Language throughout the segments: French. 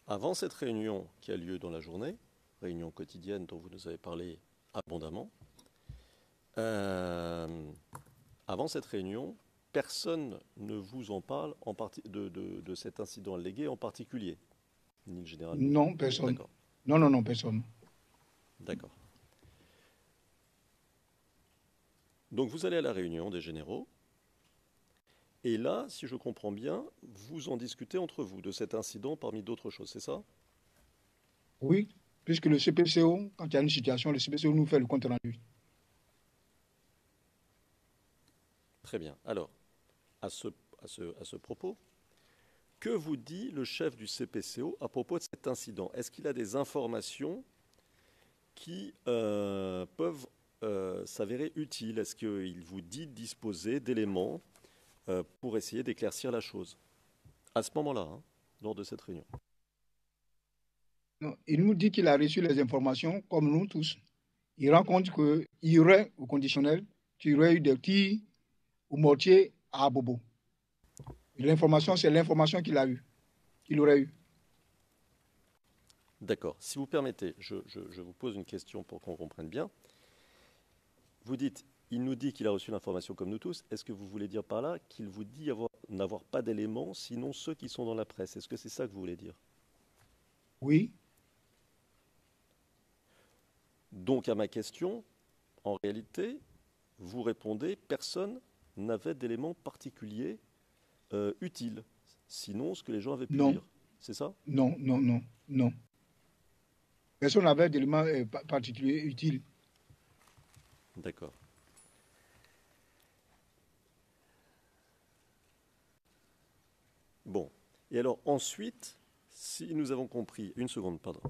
Avant cette réunion qui a lieu dans la journée, réunion quotidienne dont vous nous avez parlé abondamment, euh, avant cette réunion, personne ne vous en parle de cet incident allégué en particulier, ni le général Mounier. Non, personne. D'accord, Non, non, non, personne. d'accord. Donc vous allez à la réunion des généraux, et là, si je comprends bien, vous en discutez entre vous de cet incident parmi d'autres choses, c'est ça? Oui, puisque le CPCO, quand il y a une situation, le CPCO nous fait le compte rendu. Très bien. Alors, à ce propos, que vous dit le chef du CPCO à propos de cet incident? Est-ce qu'il a des informations qui peuvent s'avérer utiles? Est-ce qu'il vous dit de disposer d'éléments pour essayer d'éclaircir la chose? À ce moment-là, hein, lors de cette réunion. Non, il nous dit qu'il a reçu les informations, comme nous tous. Il rend compte qu'il y aurait, au conditionnel, qu'il y aurait eu des tirs au mortier à Abobo. L'information, c'est l'information qu'il a eue, qu'il aurait eue. D'accord. Si vous permettez, je vous pose une question pour qu'on comprenne bien. Vous dites, il nous dit qu'il a reçu l'information comme nous tous. Est-ce que vous voulez dire par là qu'il vous dit n'avoir pas d'éléments, sinon ceux qui sont dans la presse? Est-ce que c'est ça que vous voulez dire? Oui, Donc à ma question, en réalité, vous répondez, personne n'avait d'éléments particuliers utiles, sinon ce que les gens avaient pu non, lire. C'est ça? non, non, non, non. Personne n'avait d'éléments particuliers utiles. D'accord. Bon. Et alors ensuite, si nous avons compris, une seconde, pardon.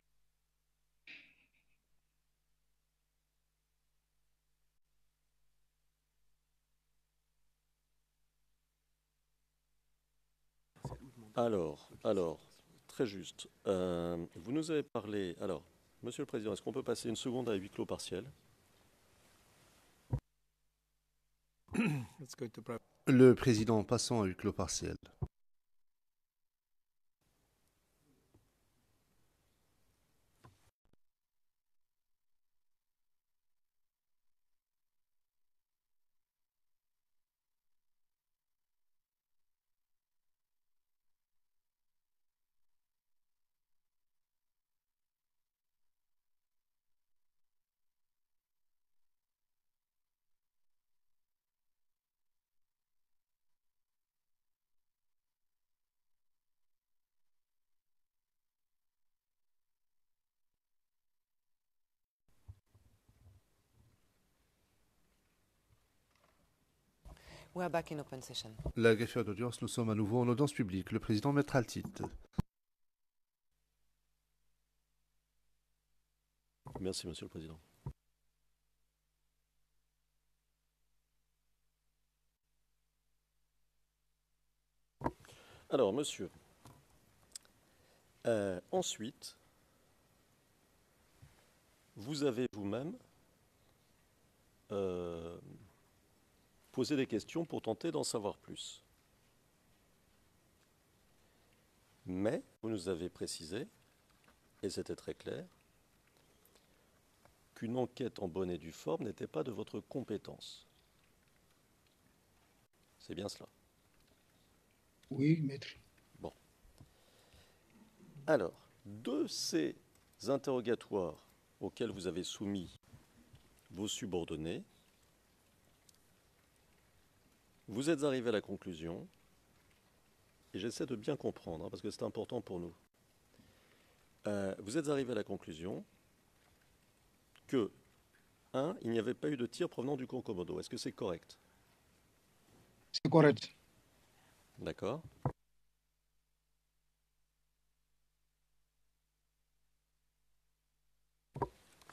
Alors, très juste. Vous nous avez parlé. Alors, Monsieur le Président, est-ce qu'on peut passer une seconde à huis clos partiel? Le président, passant à huis clos partiel. We're back in open session. La greffière d'audience, nous sommes à nouveau en audience publique. Le président Maître Altit. Merci, Monsieur le Président. Alors, monsieur, ensuite, vous avez vous-même posé des questions pour tenter d'en savoir plus. Mais vous nous avez précisé, et c'était très clair, qu'une enquête en bonne et due forme n'était pas de votre compétence. C'est bien cela. Oui, maître. Bon. Alors, de ces interrogatoires auxquels vous avez soumis vos subordonnés, vous êtes arrivé à la conclusion, et j'essaie de bien comprendre, hein, parce que c'est important pour nous, vous êtes arrivé à la conclusion que, il n'y avait pas eu de tir provenant du camp Komodo. Est-ce que c'est correct? C'est correct. D'accord.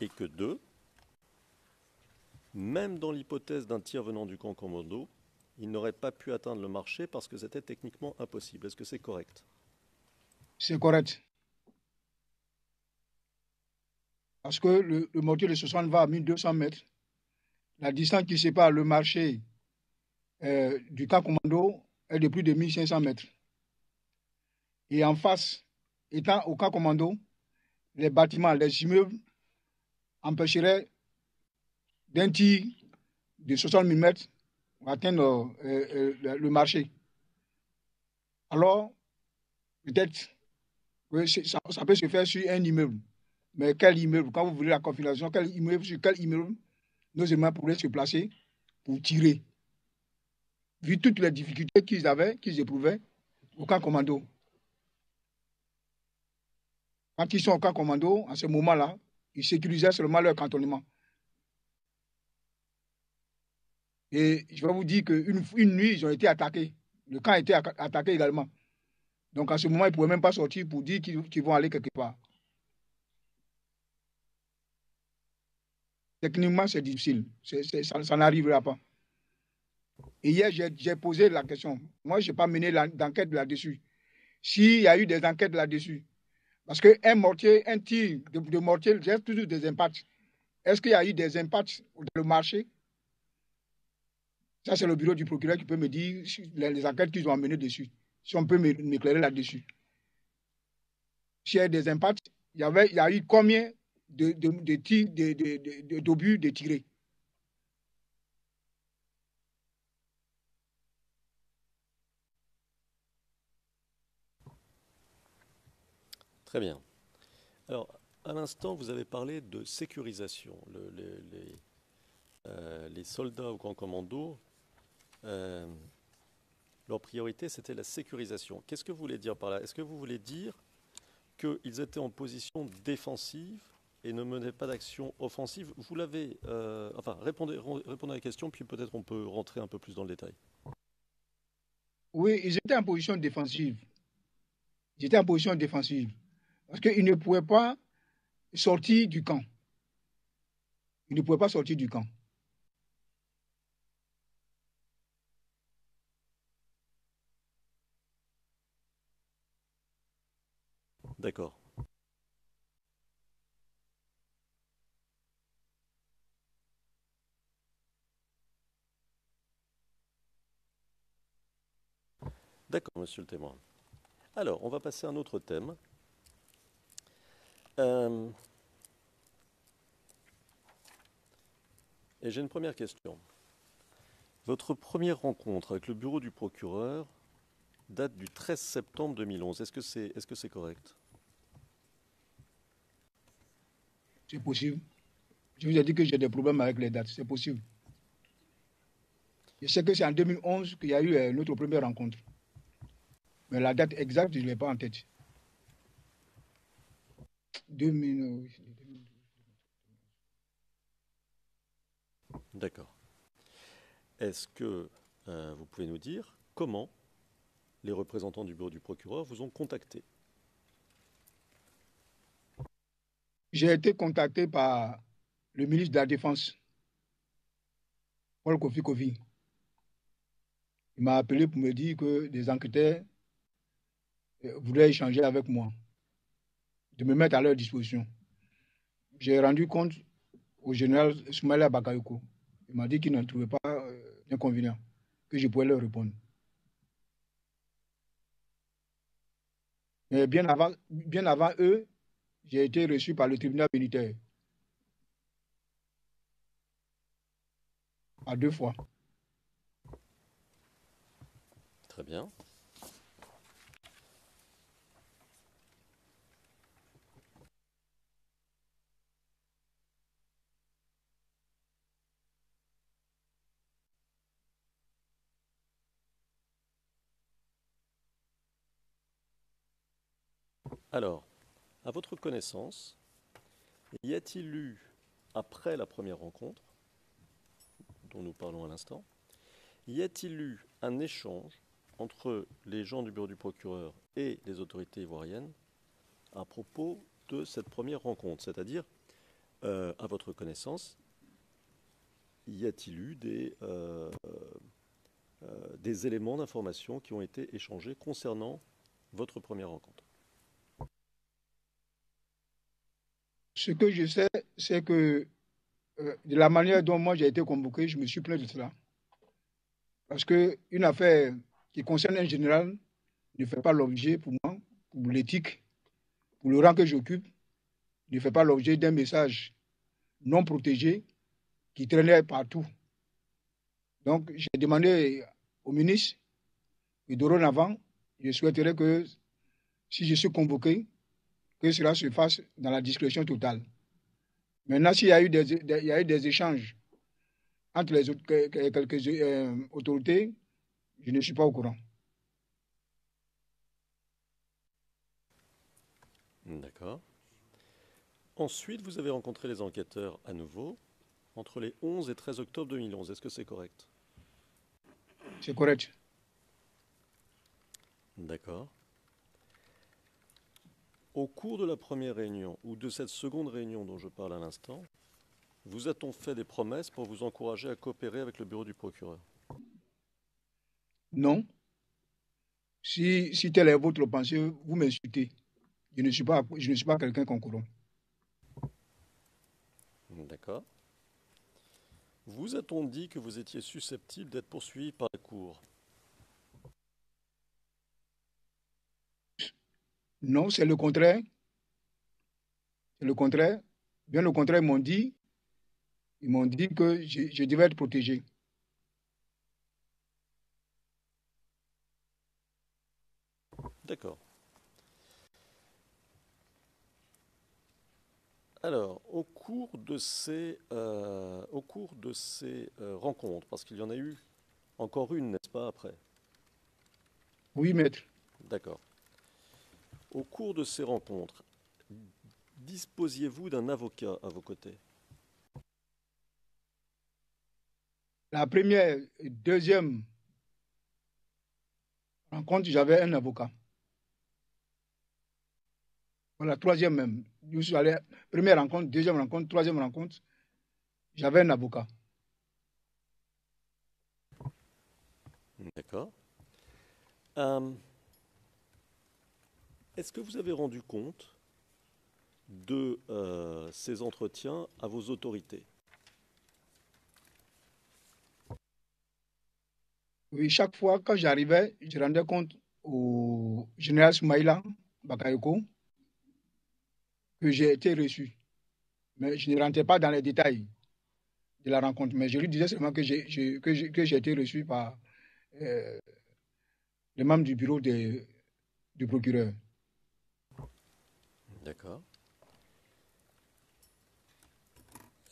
Et que deux, même dans l'hypothèse d'un tir venant du camp Komodo, il n'aurait pas pu atteindre le marché parce que c'était techniquement impossible. Est-ce que c'est correct? C'est correct. Parce que le mortier de 60 va à 1200 mètres. La distance qui sépare le marché du camp commando est de plus de 1500 mètres. Et en face, étant au camp commando, les bâtiments, les immeubles empêcheraient d'un tir de 60 mm atteindre le marché. Alors, peut-être que ça peut se faire sur un immeuble. Mais quel immeuble? Quand vous voulez la configuration, sur quel immeuble nos éléments pourraient se placer pour tirer? Vu toutes les difficultés qu'ils éprouvaient au camp commando. Quand ils sont au camp commando, à ce moment-là, ils sécurisaient seulement leur cantonnement. Et je vais vous dire qu'une nuit, ils ont été attaqués. Le camp a été attaqué également. Donc à ce moment, ils ne pouvaient même pas sortir pour dire qu'ils vont aller quelque part. Techniquement, c'est difficile. Ça n'arrivera pas. Et hier, j'ai posé la question. Moi, je n'ai pas mené d'enquête là-dessus. S'il y a eu des enquêtes là-dessus, parce qu'un mortier, un tir de mortier, il y a toujours des impacts. Est-ce qu'il y a eu des impacts dans le marché? Ça, c'est le bureau du procureur qui peut me dire les enquêtes qu'ils ont menées dessus. Si on peut m'éclairer là-dessus. S'il y a eu des impacts, il y a eu combien de tirs, d'obus de tirés? Très bien. Alors, à l'instant, vous avez parlé de sécurisation. Les soldats au camp commando, leur priorité, c'était la sécurisation. Qu'est-ce que vous voulez dire par là? Est-ce que vous voulez dire qu'ils étaient en position défensive et ne menaient pas d'action offensive? Vous l'avez... répondez à la question, puis peut-être on peut rentrer un peu plus dans le détail. Oui, ils étaient en position défensive. Ils étaient en position défensive. Parce qu'ils ne pouvaient pas sortir du camp. Ils ne pouvaient pas sortir du camp. D'accord. D'accord, monsieur le témoin. Alors, on va passer à un autre thème. Et j'ai une première question. Votre première rencontre avec le bureau du procureur date du 13 septembre 2011. Est-ce que c'est correct? C'est possible. Je vous ai dit que j'ai des problèmes avec les dates. C'est possible. Je sais que c'est en 2011 qu'il y a eu notre première rencontre. Mais la date exacte, je ne l'ai pas en tête. 2000. D'accord. Est-ce que vous pouvez nous dire comment les représentants du bureau du procureur vous ont contacté? J'ai été contacté par le ministre de la Défense, Paul Kofi Kofi. Il m'a appelé pour me dire que des enquêteurs voulaient échanger avec moi, de me mettre à leur disposition. J'ai rendu compte au général Soumaïla Bakayoko. Il m'a dit qu'il n'en trouvait pas d'inconvénient, que je pouvais leur répondre. Mais bien avant eux, j'ai été reçu par le tribunal militaire. À 2 fois. Très bien. Alors, à votre connaissance, y a-t-il eu, après la première rencontre, dont nous parlons à l'instant, y a-t-il eu un échange entre les gens du bureau du procureur et les autorités ivoiriennes à propos de cette première rencontre? C'est-à-dire, à votre connaissance, y a-t-il eu des éléments d'information qui ont été échangés concernant votre première rencontre? Ce que je sais, c'est que de la manière dont moi j'ai été convoqué, je me suis plaint de cela. Parce qu'une affaire qui concerne un général ne fait pas l'objet pour moi, pour l'éthique, pour le rang que j'occupe, ne fait pas l'objet d'un message non protégé qui traînait partout. Donc, j'ai demandé au ministre, et dorénavant, je souhaiterais que, si je suis convoqué, que cela se fasse dans la discrétion totale. Maintenant, s'il y a eu des échanges entre les quelques autorités, je ne suis pas au courant. D'accord. Ensuite, vous avez rencontré les enquêteurs à nouveau entre les 11 et 13 octobre 2011. Est-ce que c'est correct? C'est correct. D'accord. Au cours de la première réunion ou de cette seconde réunion dont je parle à l'instant, vous a-t-on fait des promesses pour vous encourager à coopérer avec le bureau du procureur? Non. Si tel est votre pensée, vous m'insultez. Je ne suis pas quelqu'un qu'on corrompt. D'accord. Vous a-t-on dit que vous étiez susceptible d'être poursuivi par la Cour? Non, c'est le contraire. C'est le contraire. Bien au contraire, ils m'ont dit que je devais être protégé. D'accord. Alors, au cours de ces rencontres, parce qu'il y en a eu encore une, n'est-ce pas, après? Oui, maître. D'accord. Au cours de ces rencontres, disposiez-vous d'un avocat à vos côtés? La première et deuxième rencontre, j'avais un avocat. La troisième même. Je suis allé, première rencontre, deuxième rencontre, troisième rencontre, j'avais un avocat. D'accord. Est-ce que vous avez rendu compte de ces entretiens à vos autorités? Oui, chaque fois, quand j'arrivais, je rendais compte au général Soumaïla Bakayoko que j'ai été reçu. Mais je ne rentrais pas dans les détails de la rencontre. Mais je lui disais seulement que j'ai été reçu par euh, les membres du bureau du procureur. D'accord.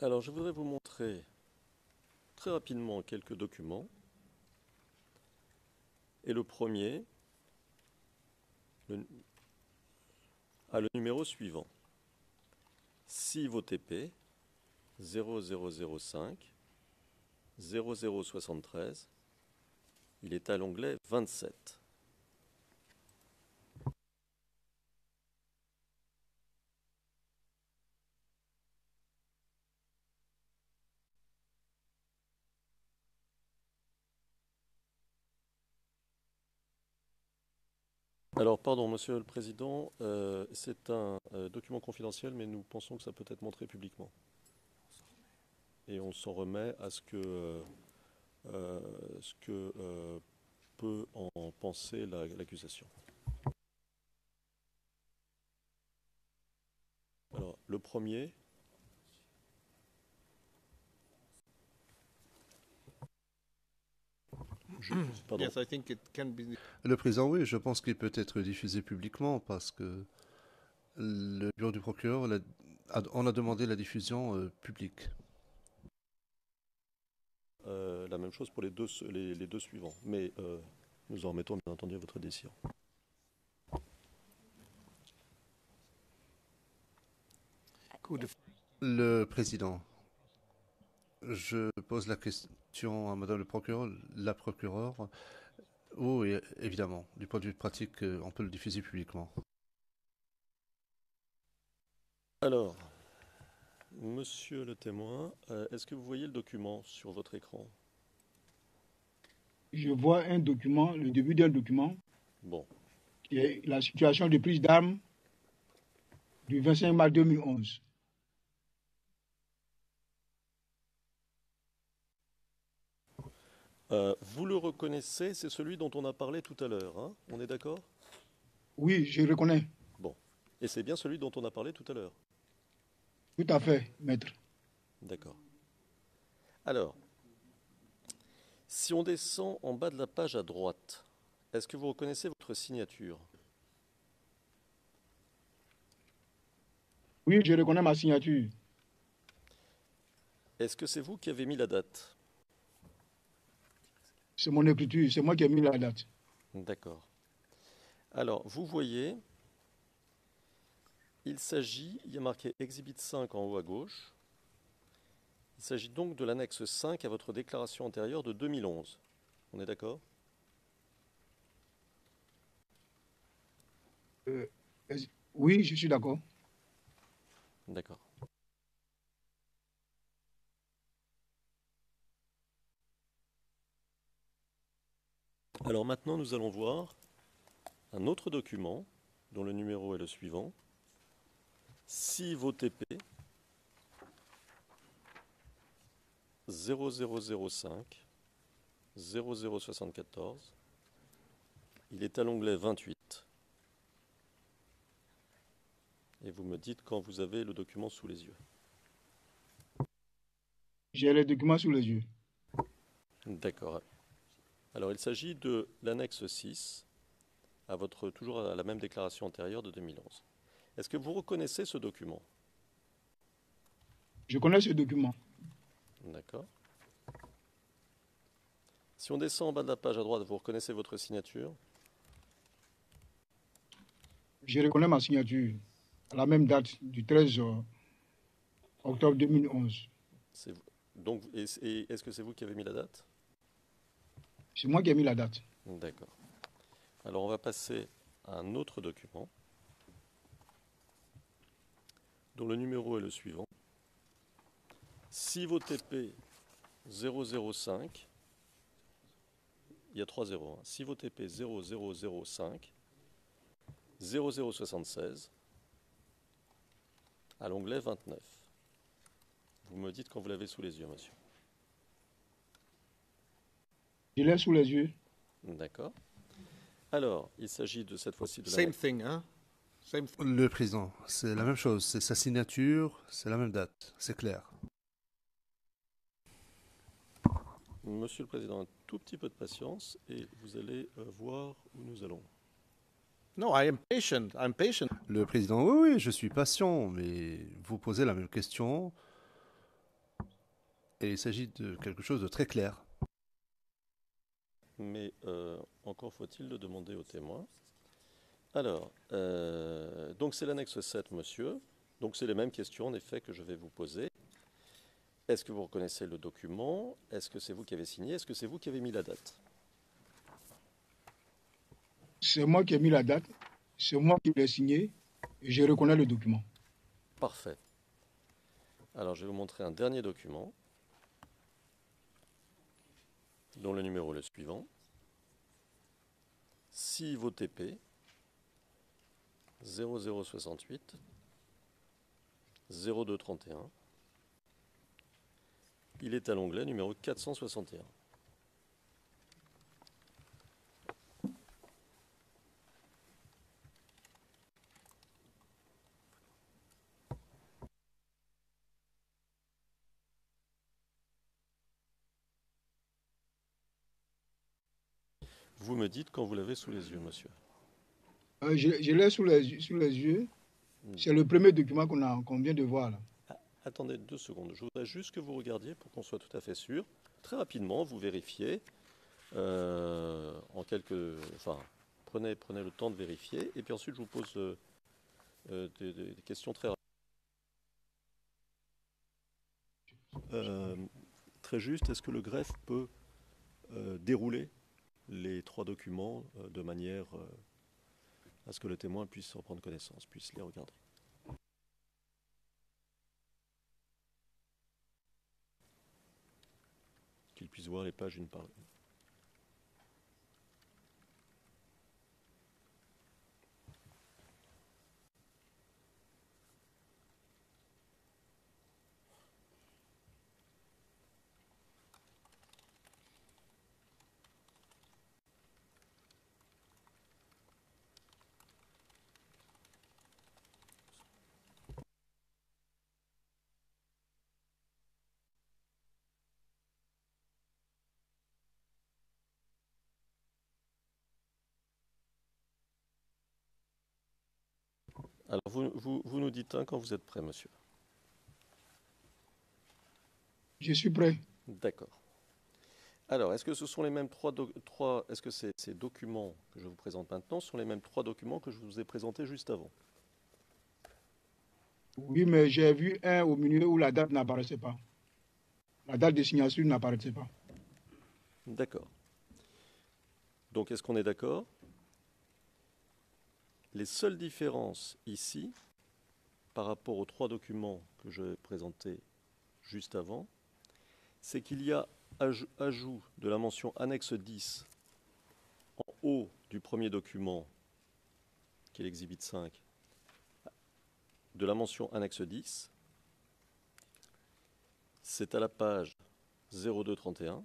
Alors, je voudrais vous montrer très rapidement quelques documents. Et le premier a le numéro suivant. CIVOTP 0005 0073. Il est à l'onglet 27. Alors, pardon, Monsieur le Président, c'est un document confidentiel, mais nous pensons que ça peut être montré publiquement. Et on s'en remet à ce que peut en penser l'accusation. Alors, le premier. Pardon. Yes, I think it can be. Le président, oui, je pense qu'il peut être diffusé publiquement parce que le bureau du procureur on a demandé la diffusion publique. La même chose pour les deux suivants. Mais nous en remettons bien entendu à votre décision. Le président, je pose la question à madame le procureur, la procureure. Oui, évidemment, du point de vue pratique, on peut le diffuser publiquement. Alors, monsieur le témoin, est-ce que vous voyez le document sur votre écran? Je vois un document, le début d'un document, Bon. qui est la situation de prise d'armes du 25 mars 2011. Vous le reconnaissez, c'est celui dont on a parlé tout à l'heure, hein? On est d'accord? Oui, je reconnais. Bon. Et c'est bien celui dont on a parlé tout à l'heure. Tout à fait, maître. D'accord. Alors, si on descend en bas de la page à droite, est-ce que vous reconnaissez votre signature? Oui, je reconnais ma signature. Est-ce que c'est vous qui avez mis la date? C'est mon écriture, c'est moi qui ai mis la date. D'accord. Alors, vous voyez, il y a marqué Exhibit 5 en haut à gauche. Il s'agit donc de l'annexe 5 à votre déclaration antérieure de 2011. On est d'accord? Oui, je suis d'accord. D'accord. Alors maintenant, nous allons voir un autre document dont le numéro est le suivant. 6 VOTP 0005 0074. Il est à l'onglet 28. Et vous me dites quand vous avez le document sous les yeux. J'ai les documents sous les yeux. D'accord. Alors il s'agit de l'annexe 6, toujours à la même déclaration antérieure de 2011. Est-ce que vous reconnaissez ce document? Je connais ce document. D'accord. Si on descend en bas de la page à droite, vous reconnaissez votre signature? Je reconnais ma signature à la même date du 13 octobre 2011. Donc, est-ce que c'est vous qui avez mis la date? C'est moi qui ai mis la date. D'accord. Alors on va passer à un autre document dont le numéro est le suivant. 6 VOTP 005. Il y a 3 zéros. 6 VOTP 0005 0076 à l'onglet 29. Vous me dites quand vous l'avez sous les yeux, monsieur. Je l'ai sous les yeux. D'accord. Alors, il s'agit de cette fois-ci de la... Same thing, hein? Le président, c'est la même chose. C'est sa signature, c'est la même date. C'est clair. Monsieur le Président, un tout petit peu de patience et vous allez voir où nous allons. No, I am patient. I'm patient. Le président, oui, je suis patient, mais vous posez la même question. Et il s'agit de quelque chose de très clair. Mais encore faut-il le demander aux témoins. Alors, donc c'est l'annexe 7, monsieur. Donc c'est les mêmes questions, en effet, que je vais vous poser. Est-ce que vous reconnaissez le document? Est-ce que c'est vous qui avez signé? Est-ce que c'est vous qui avez mis la date? C'est moi qui ai mis la date. C'est moi qui l'ai signé. Et je reconnais le document. Parfait. Alors je vais vous montrer un dernier document dont le numéro est le suivant. 6 VOTP 0068 0231. Il est à l'onglet numéro 461. Vous me dites quand vous l'avez sous les yeux, monsieur. Je l'ai sous les yeux. C'est le premier document qu'on vient de voir là. Attendez 2 secondes. Je voudrais juste que vous regardiez pour qu'on soit tout à fait sûr. Très rapidement, vous vérifiez. Prenez le temps de vérifier. Et puis ensuite, je vous pose des questions très rapides. Très juste, est-ce que le greffe peut dérouler les 3 documents de manière à ce que le témoin puisse en prendre connaissance, puisse les regarder? Qu'il puisse voir les pages une par une. Alors, vous nous dites quand vous êtes prêt, monsieur. Je suis prêt. D'accord. Alors, est-ce que ce sont les mêmes est-ce que ces documents que je vous présente maintenant sont les mêmes 3 documents que je vous ai présentés juste avant? Oui, mais j'ai vu un au milieu où la date n'apparaissait pas. La date de signature n'apparaissait pas. D'accord. Donc, est-ce qu'on est d'accord? Les seules différences ici, par rapport aux 3 documents que je présentais juste avant, c'est qu'il y a ajout de la mention annexe 10 en haut du premier document, qui est l'exhibit 5, de la mention annexe 10. C'est à la page 0231.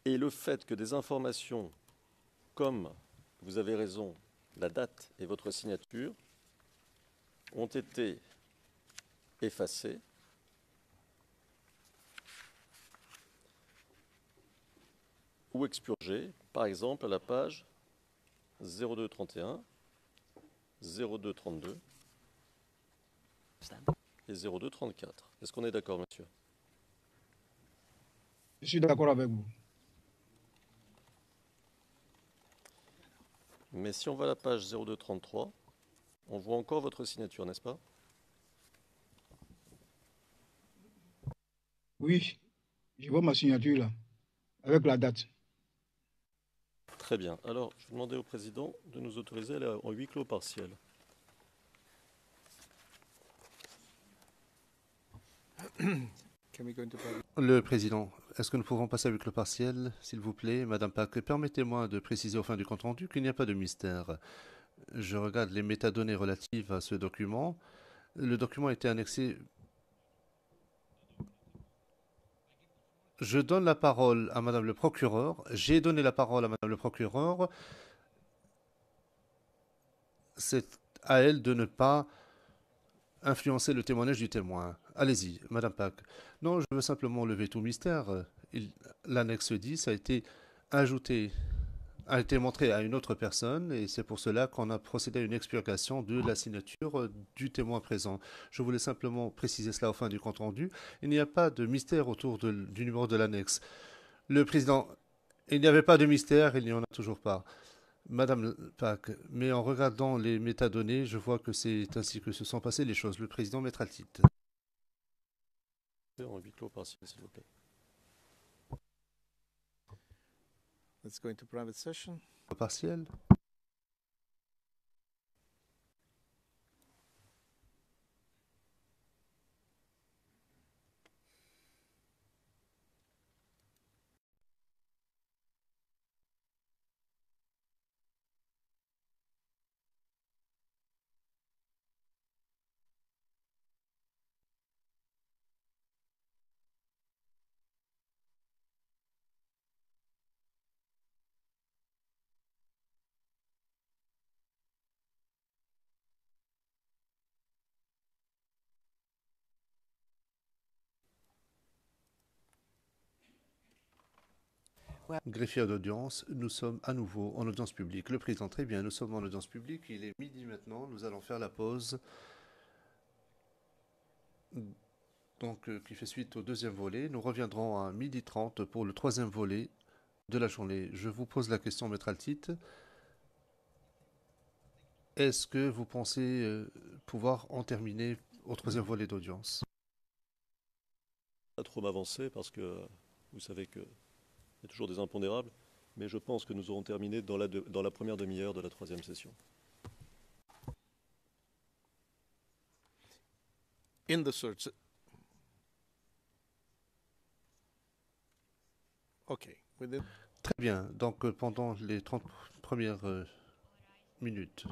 Et le fait que des informations comme, vous avez raison, la date et votre signature ont été effacées ou expurgées, par exemple à la page 0231, 0232 et 0234. Est-ce qu'on est d'accord, monsieur? Je suis d'accord avec vous. Mais si on va à la page 0233, on voit encore votre signature, n'est-ce pas? Oui, je vois ma signature là, avec la date. Très bien. Alors, je vais demander au président de nous autoriser à aller en huis clos partiel. Le président, est-ce que nous pouvons passer avec le partiel, s'il vous plaît? Madame Pack, permettez-moi de préciser au fin du compte-rendu qu'il n'y a pas de mystère. Je regarde les métadonnées relatives à ce document. Le document a été annexé. Je donne la parole à Madame le procureur. J'ai donné la parole à Madame le procureur. C'est à elle de ne pas influencer le témoignage du témoin. Allez-y, Madame Pack. Non, je veux simplement lever tout mystère. L'annexe 10 a été ajoutée, a été montrée à une autre personne et c'est pour cela qu'on a procédé à une expurgation de la signature du témoin présent. Je voulais simplement préciser cela au fin du compte rendu. Il n'y a pas de mystère autour du numéro de l'annexe. Le président, il n'y avait pas de mystère, il n'y en a toujours pas. Madame Pack, mais en regardant les métadonnées, je vois que c'est ainsi que se sont passées les choses. Le président mettra le titre. En huis clos partiel, s'il vous plaît. Let's go into private session. Partiel. Greffier d'audience, nous sommes à nouveau en audience publique. Le président, très bien, nous sommes en audience publique. Il est midi maintenant, nous allons faire la pause. Donc, qui fait suite au deuxième volet. Nous reviendrons à 12h30 pour le troisième volet de la journée. Je vous pose la question, Maître Altit. Est-ce que vous pensez pouvoir en terminer au troisième volet d'audience? Pas trop m'avancer parce que vous savez qu'il y a toujours des impondérables, mais je pense que nous aurons terminé dans la première demi-heure de la troisième session. In the search. Okay. Très bien. Donc, pendant les 30 premières minutes